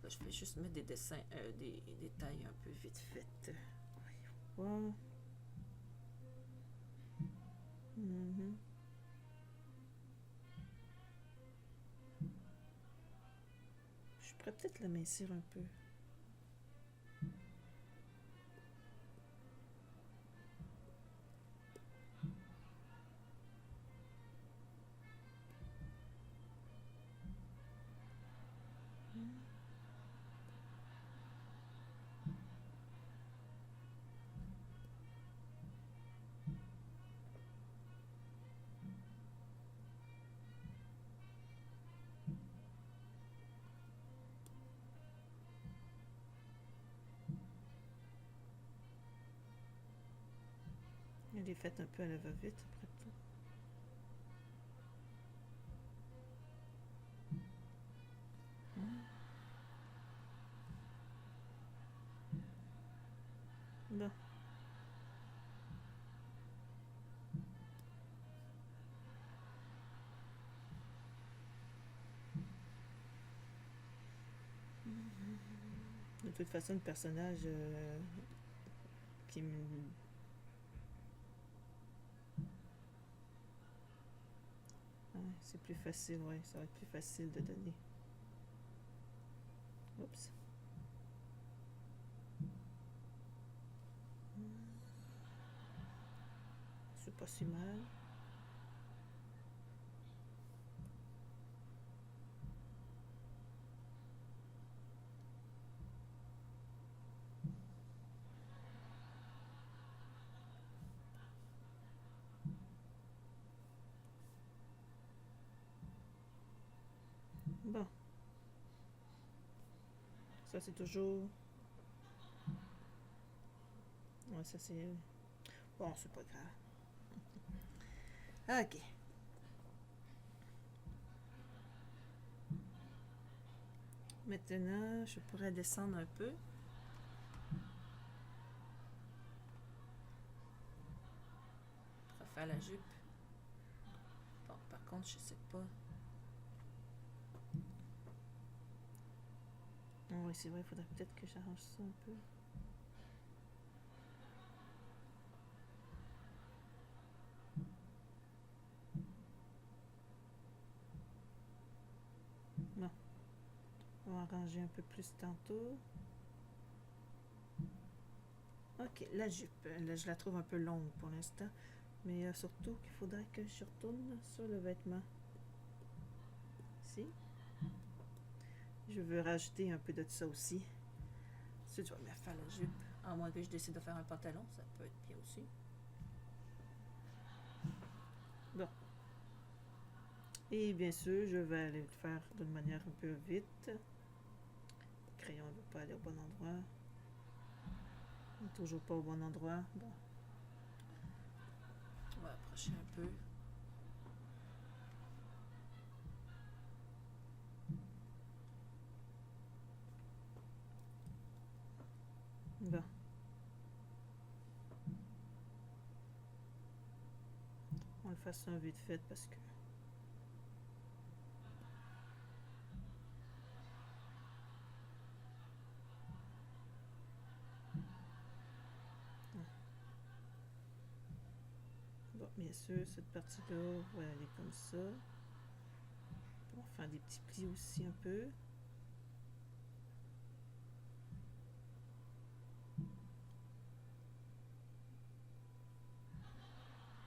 Là, je vais juste mettre des dessins, des détails un peu vite faits. Wow. Je pourrais peut-être l'amincir un peu. Elle est faite un peu à la va-vite, après tout. Bon. De toute façon, le personnage qui me... Ouais, c'est plus facile, ouais, ça va être plus facile de donner. Oups. C'est pas si mal. Bon. Ça, c'est toujours... Ouais, ça, c'est... Bon, c'est pas grave. Ok. Maintenant, je pourrais descendre un peu. faire la jupe. Bon, par contre, je sais pas. Oui, c'est vrai, il faudrait peut-être que j'arrange ça un peu. Bon, on va arranger un peu plus tantôt. Ok, la jupe, là, je la trouve un peu longue pour l'instant. Mais surtout qu'il faudrait que je retourne sur le vêtement. Ici. Je veux rajouter un peu de ça aussi. Si tu vas me faire la jupe, à moins que je décide de faire un pantalon, ça peut être bien aussi. Bon. Et bien sûr, je vais aller le faire d'une manière un peu vite. Le crayon ne veut pas aller au bon endroit. Toujours pas au bon endroit. Bon. On va approcher un peu. Bon. On le fasse un vite fait parce que... Bon, bien sûr, cette partie-là, on va aller comme ça. On va faire des petits plis aussi un peu.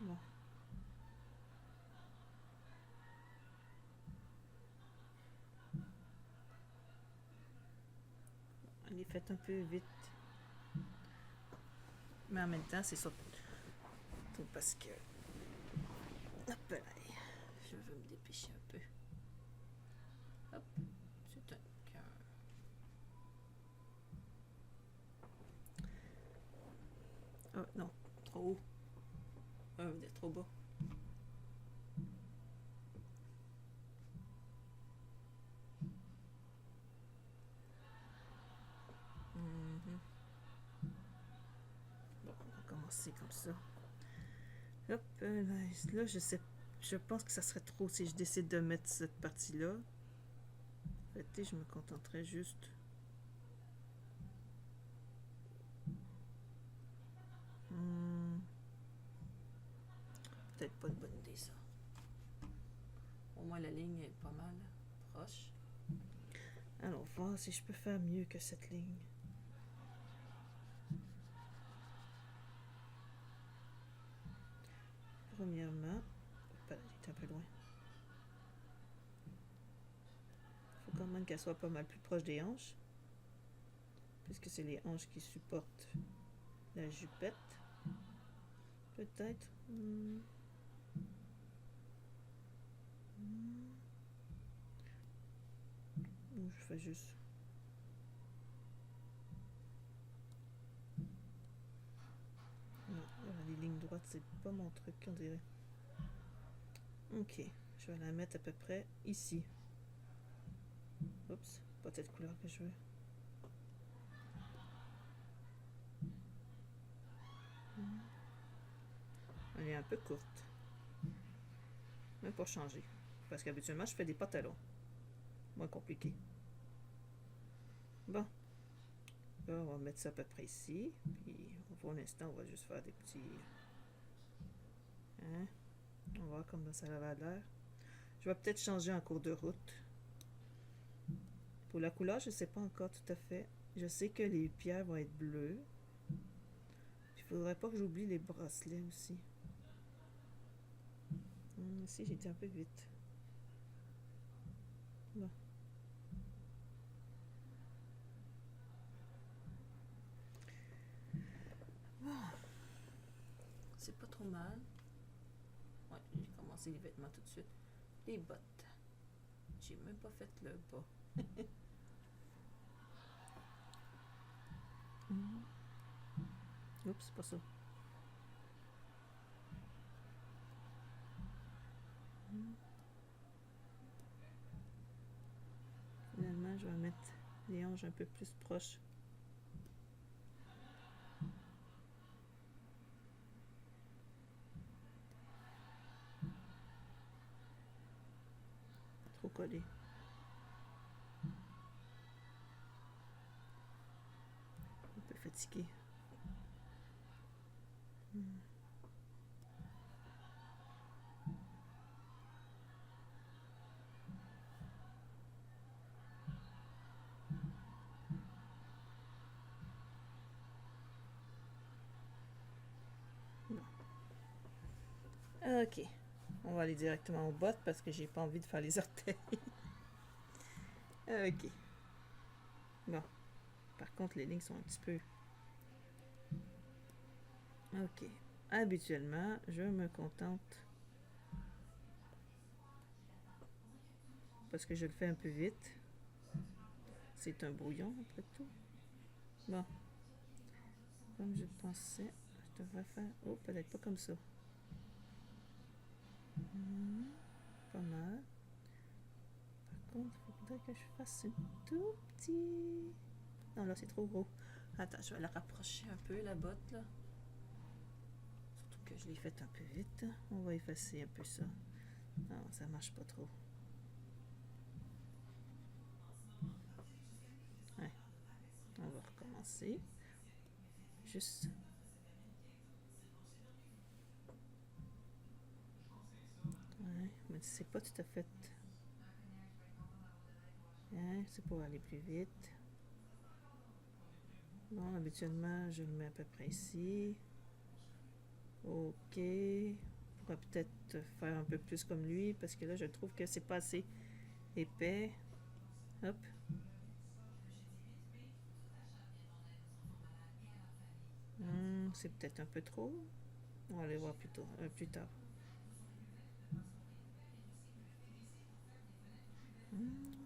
Bon. On les fait un peu vite. Mais en même temps, c'est surtout parce que... Hop là. Je veux me dépêcher un peu. Hop, c'est un cœur. Oh non, trop haut. Vous êtes trop bas. Bon, on va commencer comme ça. Hop, là, je pense que ça serait trop si je décide de mettre cette partie-là. En fait, je me contenterais juste... Peut-être pas une bonne idée, ça. Au moins, la ligne est pas mal proche. Allons voir si je peux faire mieux que cette ligne. Premièrement, elle est un peu loin. Il faut quand même qu'elle soit pas mal plus proche des hanches. Puisque c'est les hanches qui supportent la jupette. Peut-être. Ou je fais juste... Non, les lignes droites, c'est pas mon truc, on dirait. Ok, je vais la mettre à peu près ici. Oups, pas cette couleur que je veux. Elle est un peu courte. Mais pour changer. Parce qu'habituellement, je fais des pantalons. Moins compliqué. Bon. Là, on va mettre ça à peu près ici. Puis, pour l'instant, on va juste faire des petits... Hein? On va voir comment ça va l'air. Je vais peut-être changer en cours de route. Pour la couleur, je ne sais pas encore tout à fait. Je sais que les pierres vont être bleues. Il faudrait pas que j'oublie les bracelets aussi. Ici, j'ai été un peu vite. Bon. C'est pas trop mal. Ouais, j'ai commencé les vêtements tout de suite. Les bottes. J'ai même pas fait le bas. Oups, c'est pas ça. Finalement, je vais mettre les hanches un peu plus proches. coller. Un peu fatigué. Ok. On va aller directement aux bottes parce que j'ai pas envie de faire les orteils. Ok. Bon. Par contre, les lignes sont un petit peu... Ok. Habituellement, je me contente... Parce que je le fais un peu vite. C'est un brouillon, après tout. Bon. Comme je pensais, je devrais faire... Oh, peut-être pas comme ça. Pas mal. Par contre, il faudrait que je fasse un tout petit... Non, là, c'est trop gros. Attends, je vais la rapprocher un peu, la botte, là. Surtout que je l'ai faite un peu vite. On va effacer un peu ça. Non, ça marche pas trop. Ouais. On va recommencer. Juste... Ouais, mais c'est pas tout à fait... Ouais, c'est pour aller plus vite. Bon, habituellement, je le mets à peu près ici. Ok. On pourrait peut-être faire un peu plus comme lui, parce que là, je trouve que c'est pas assez épais. Hop. C'est peut-être un peu trop. On va aller voir plus tard.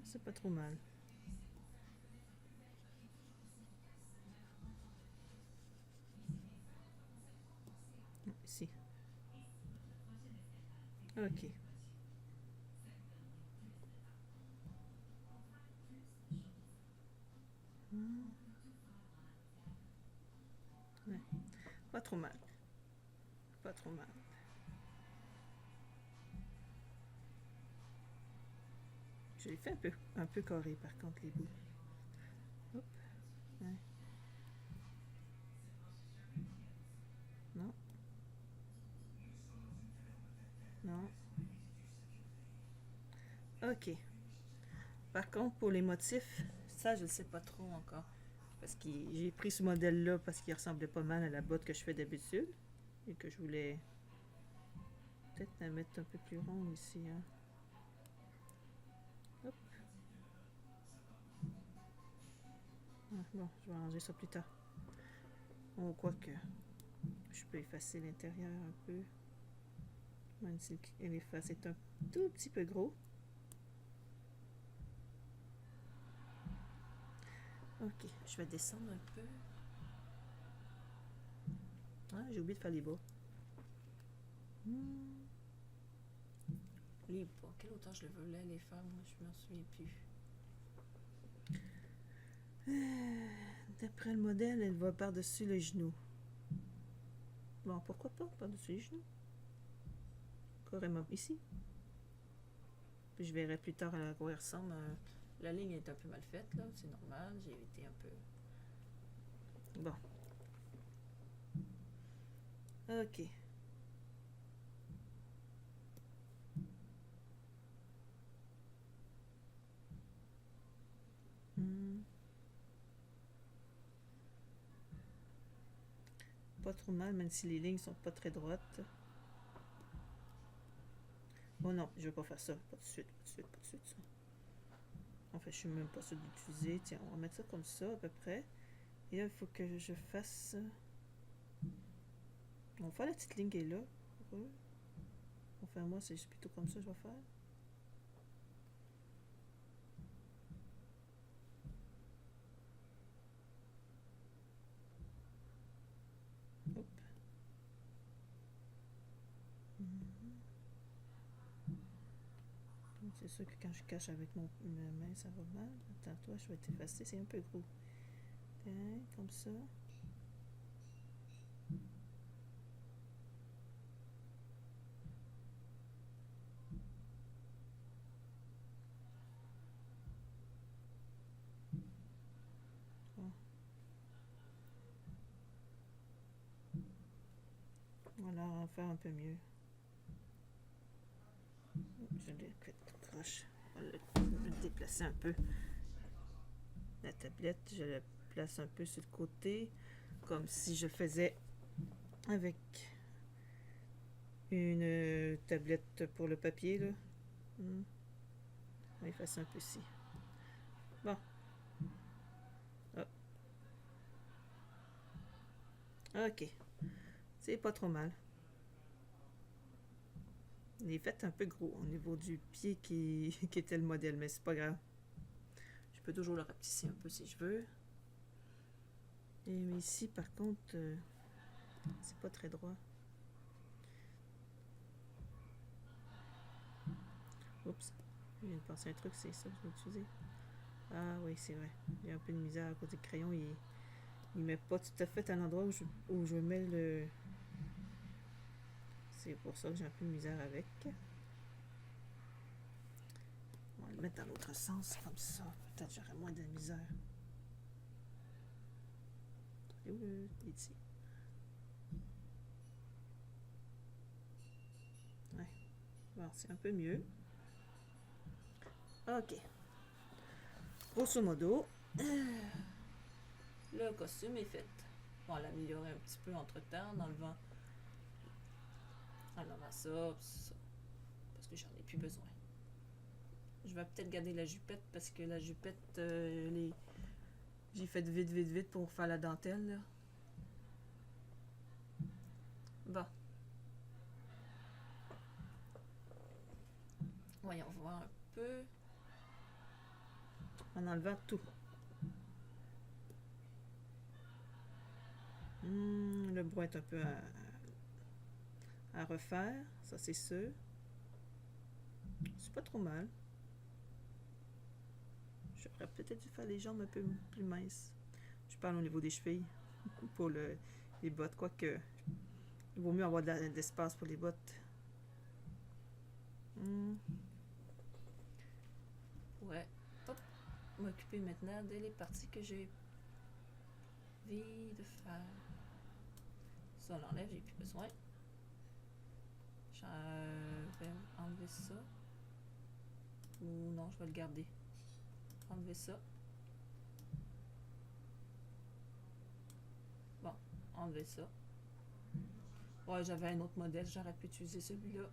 C'est pas trop mal. Ici. Ok. Ouais. Pas trop mal. Pas trop mal. Je les fais un peu carré par contre les bouts. Hop. Ouais. Non. Non. Ok. Par contre, pour les motifs, ça, je ne sais pas trop encore. Parce que j'ai pris ce modèle-là parce qu'il ressemblait pas mal à la botte que je fais d'habitude. Et que je voulais peut-être la mettre un peu plus ronde ici. Hein. Hop. Ah, bon, je vais ranger ça plus tard. On voit que je peux effacer l'intérieur un peu. Même si l'efface est un tout petit peu gros. Ok, je vais descendre un peu. Ah, j'ai oublié de faire les bas. Les bas, quelle hauteur je voulais les faire? Moi, je m'en souviens plus. D'après le modèle, elle va par-dessus le genou. Bon, pourquoi pas par-dessus les genoux? Carrément ici. Puis je verrai plus tard à quoi il ressemble. La ligne est un peu mal faite, là. C'est normal. J'ai évité un peu. Bon. Ok. Pas trop mal, même si les lignes sont pas très droites. Oh non, je vais pas faire ça. Pas de suite, pas de suite, pas de suite. Ça. En fait, je suis même pas sûre d'utiliser. Tiens, on va mettre ça comme ça à peu près. Et là, il faut que je fasse... On va faire la petite ligne qui est là. Enfin, moi, c'est plutôt comme ça que je vais faire. Hop. C'est sûr que quand je cache avec ma main, ça va mal. Attends, toi, je vais t'effacer. C'est un peu gros. Tiens, comme ça. en faire un peu mieux. Je l'ai fait croche. Je vais le déplacer un peu. La tablette, je la place un peu sur le côté, comme si je faisais avec une tablette pour le papier, là. On va effacer un peu ici. Bon. Ah. Ok. C'est pas trop mal. Il est fait un peu gros au niveau du pied qui était le modèle, mais c'est pas grave. Je peux toujours le rapetisser un peu si je veux. Et ici, par contre, c'est pas très droit. Oups. Je viens de penser à un truc, c'est ça que je vais utiliser. Ah oui, c'est vrai. J'ai un peu de misère à côté du crayon. Il met pas tout à fait à l'endroit où je mets le... C'est pour ça que j'ai un peu de misère avec. On va le mettre dans l'autre sens, comme ça. Peut-être j'aurai moins de misère. Et où il est ici? Ouais. Bon, c'est un peu mieux. Ok. Grosso modo, Le costume est fait. On va l'améliorer un petit peu entre-temps en enlevant ça, parce que j'en ai plus besoin. Je vais peut-être garder la jupette parce que la jupette, j'ai fait vite pour faire la dentelle, là. Bon. Voyons voir un peu. en enlevant tout. Le bois est un peu à refaire, ça c'est sûr. C'est pas trop mal. J'aurais peut-être dû faire les jambes un peu plus minces. Je parle au niveau des chevilles pour les bottes, quoique il vaut mieux avoir d'espace pour les bottes. Ouais. Hop. M'occuper maintenant des parties que j'ai envie de faire. Ça, on l'enlève, j'ai plus besoin. Je vais enlever ça. Ou non, je vais le garder. Enlever ça. Bon, enlever ça. Ouais, j'avais un autre modèle, j'aurais pu utiliser celui-là.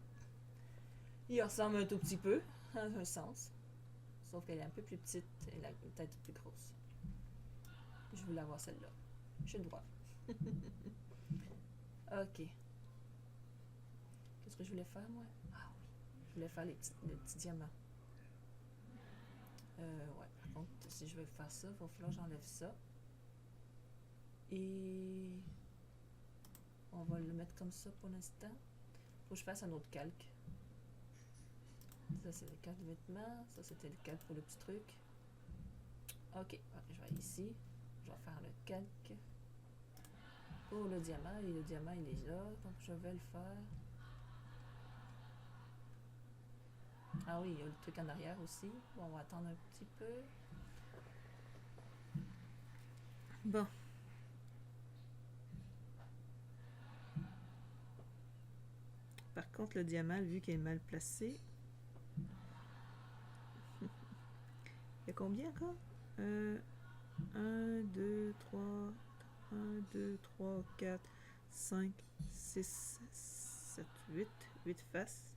Il ressemble un tout petit peu, dans un sens. Sauf qu'elle est un peu plus petite et la tête plus grosse. Je voulais avoir celle-là. J'ai le droit. Ok. Qu'est-ce que je voulais faire, moi? Ah oui. Je voulais faire les petits diamants. Ouais, par contre, si je veux faire ça, il va falloir que j'enlève ça. Et on va le mettre comme ça pour l'instant. Faut que je fasse un autre calque. Ça, c'est le calque de vêtements. Ça, c'était le calque pour le petit truc. Ok, je vais aller ici. Je vais faire le calque pour le diamant. Et le diamant, il est là. Donc, je vais le faire. Ah oui, il y a le truc en arrière aussi. Bon, on va attendre un petit peu. Bon. Par contre, le diamant, vu qu'il est mal placé... Il y a combien encore? 1, 2, 3, 1, 2, 3, 4, 5, 6, 7, 8. 8 faces.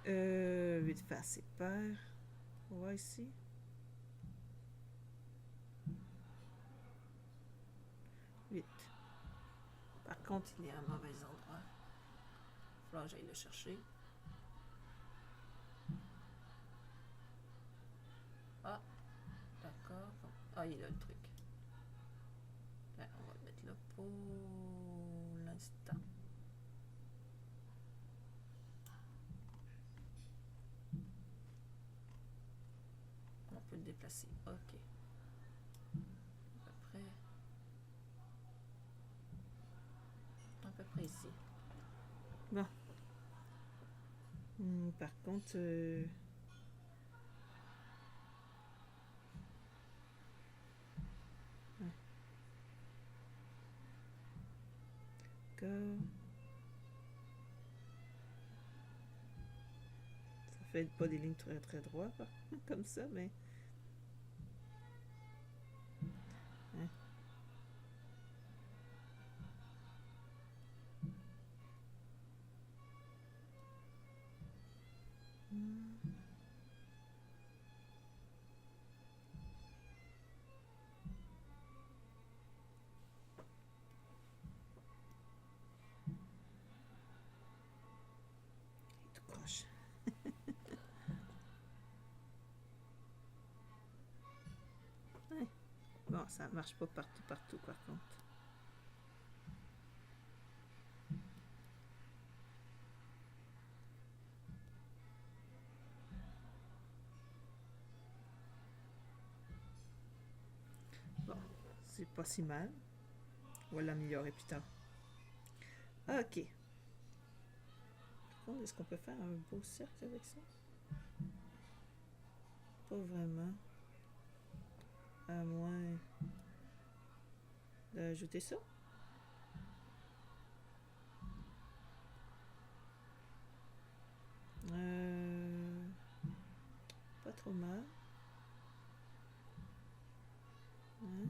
8 faces, c'est pair. On va voir ici. 8. Par contre, il est à un mauvais endroit. Il va falloir que j'aille le chercher. Ah, d'accord. Ah, il est là le truc. Ben, on va le mettre là pour l'instant. On peut le déplacer. Ok. À peu près ici. Bon. Par contre... D'accord. Faites pas des lignes très très droites, comme ça, mais... Hein. Tout croche. Ouais. Bon, ça marche pas partout, partout, par contre. Bon, c'est pas si mal. On va l'améliorer plus tard. Ok. Est-ce qu'on peut faire un beau cercle avec ça? Pas vraiment. À moins d'ajouter ça. Pas trop mal. Hein?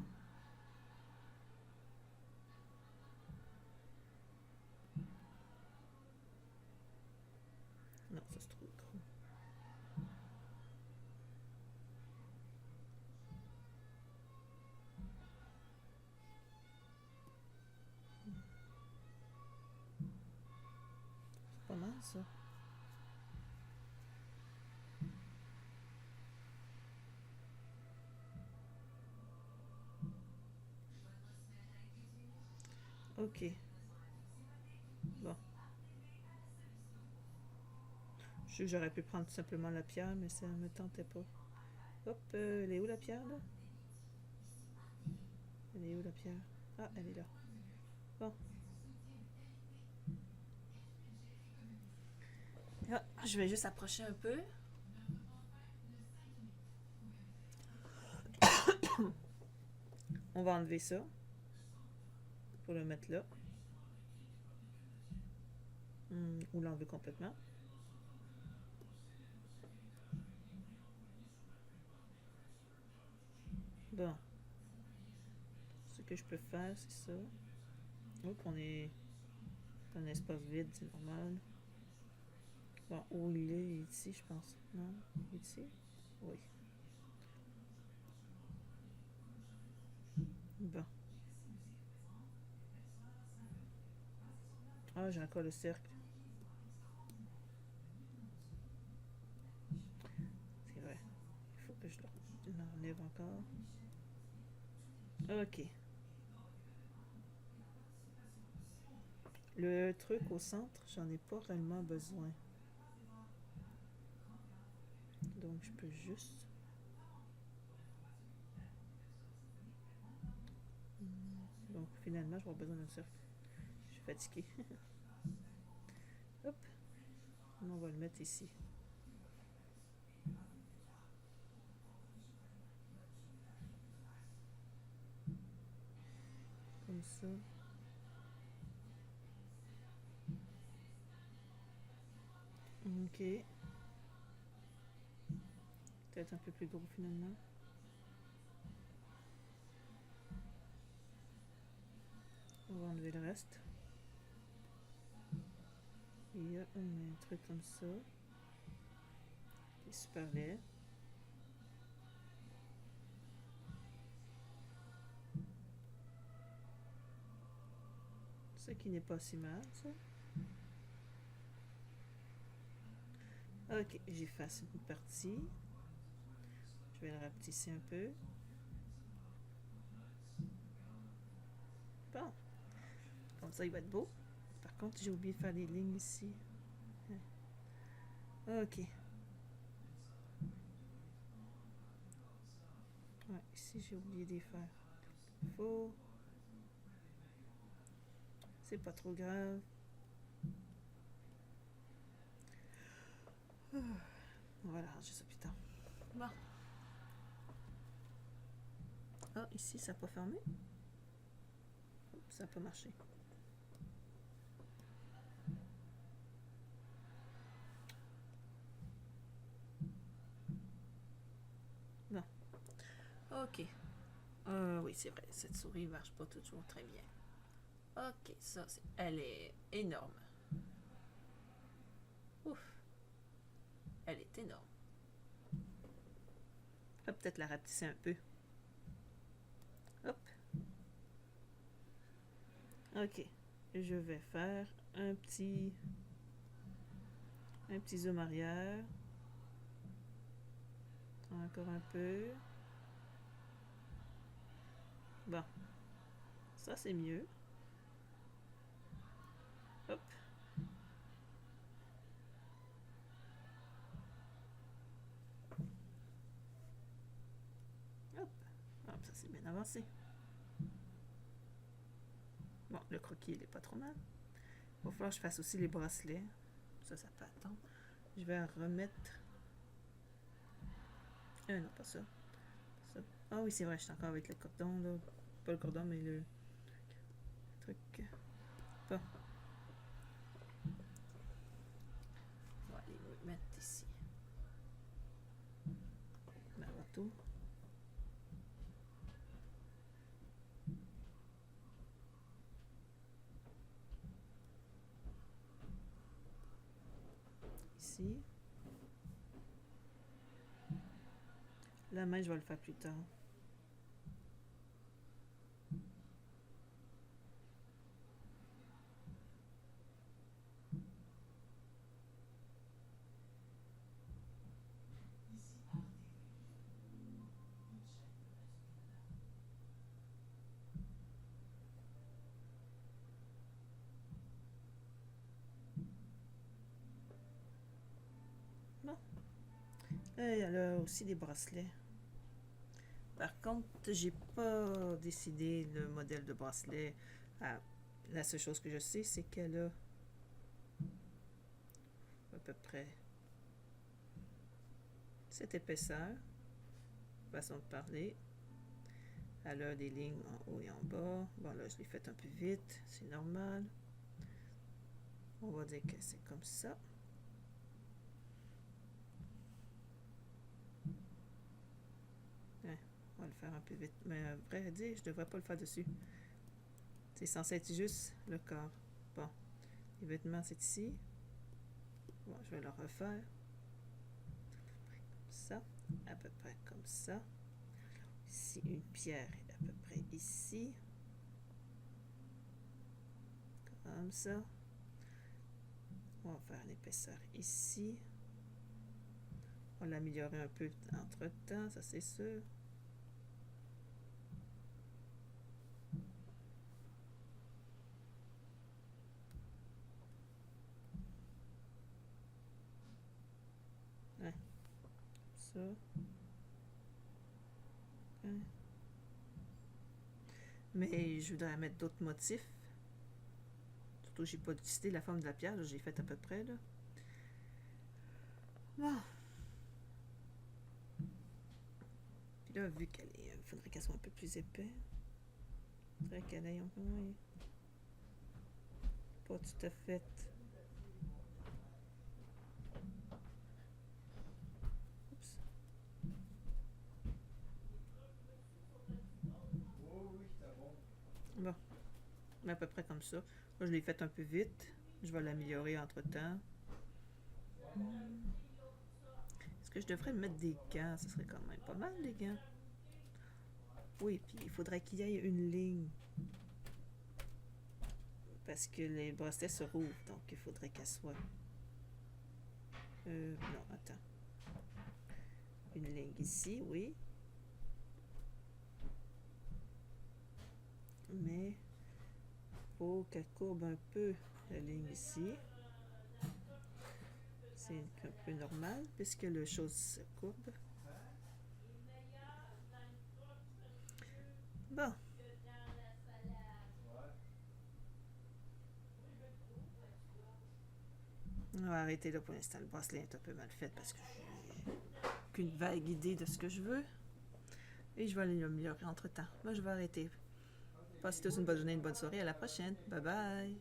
Non, ça se trouve trop. C'est pas mal ça. Ok. Bon. Je sais que j'aurais pu prendre tout simplement la pierre, mais ça ne me tentait pas. Hop, elle est où la pierre là? Elle est où la pierre? Ah, elle est là. Bon. Ah, je vais juste approcher un peu. On va enlever ça. Pour le mettre là. Ou l'enlever complètement. Bon. Ce que je peux faire, c'est ça. Hop, on est dans un espace vide, c'est normal. Bon, où il est ici, je pense. Non? Ici? Oui. Bon. Ah, j'ai encore le cercle. C'est vrai. Il faut que je l'enlève encore. Ok. Le truc au centre, j'en ai pas réellement besoin. Donc, je peux juste... Donc, finalement, je vais avoir besoin d'un cercle. Je suis fatiguée. Hop. On va le mettre ici. Comme ça. Ok. Peut-être un peu plus gros finalement. On va enlever le reste. Et là, on met un truc comme ça. Qui est super laid. Ce qui n'est pas si mal, ça. Ok, j'efface une partie. Je vais le rapetisser un peu. Bon. Comme ça, il va être beau. Par contre, j'ai oublié de faire les lignes ici. Ok. Ouais, ici, j'ai oublié de les faire. Faut. C'est pas trop grave. On va l'arranger ça plus tard. Bon. Ah, ici, ça n'a pas fermé. Ça n'a pas marché. Ok. Oui, c'est vrai, cette souris ne marche pas toujours très bien. Ok, ça, elle est énorme. Ouf. Elle est énorme. On va peut-être la rapetisser un peu. Hop. Ok. Je vais faire un petit zoom arrière. Encore un peu. Bon. Ça, c'est mieux. Hop. Hop. Hop, ça c'est bien avancé. Bon, le croquis, il est pas trop mal. Il va falloir que je fasse aussi les bracelets. Ça peut attendre. Je vais en remettre... non, pas ça. Ça. Ah oui, c'est vrai, je suis encore avec le cordon, là. Pas le cordon, mais le truc. Bon. On va aller le mettre ici. Ma râteau. Ici. La main, je vais le faire plus tard. Bon. Il y a aussi des bracelets. Par contre, j'ai pas décidé le modèle de bracelet. Ah, la seule chose que je sais, c'est qu'elle a à peu près cette épaisseur, façon de parler. Elle a des lignes en haut et en bas. Bon, là, je l'ai fait un peu vite, c'est normal. On va dire que c'est comme ça. Ouais, on va le faire un peu vite. Mais à vrai dire, je devrais pas le faire dessus. C'est censé être juste le corps. Bon, les vêtements, c'est ici. Bon, je vais le refaire. Comme ça, à peu près comme ça. Ici, une pierre est à peu près ici. Comme ça. On va faire l'épaisseur ici. On va l'améliorer un peu entre temps, ça c'est sûr. Ouais. Ça. Ouais. Mais je voudrais mettre d'autres motifs. Surtout, j'ai pas décidé la forme de la pierre, j'ai fait à peu près là. Bon. Puis là, vu qu'elle est. Il faudrait qu'elle soit un peu plus épais. Il faudrait qu'elle aille un peu moins. Pas tout à fait. Oups. Bon. Mais à peu près comme ça. Là, je l'ai fait un peu vite. Je vais l'améliorer entre temps. Est-ce que je devrais mettre des gants? Ce serait quand même pas mal, les gants. Oui, puis il faudrait qu'il y ait une ligne. Parce que les bracelets se rouvrent, donc il faudrait qu'elle soit... non, attends. Une ligne ici, oui. Mais faut qu'elle courbe un peu la ligne ici. C'est un peu normal puisque le chose se courbe. Bon. On va arrêter là pour l'instant. Le bracelet est un peu mal fait parce que j'ai qu'une vague idée de ce que je veux. Et je vais aller l'améliorer entre temps. Moi, je vais arrêter. Passez tous une bonne journée, une bonne soirée. À la prochaine. Bye bye.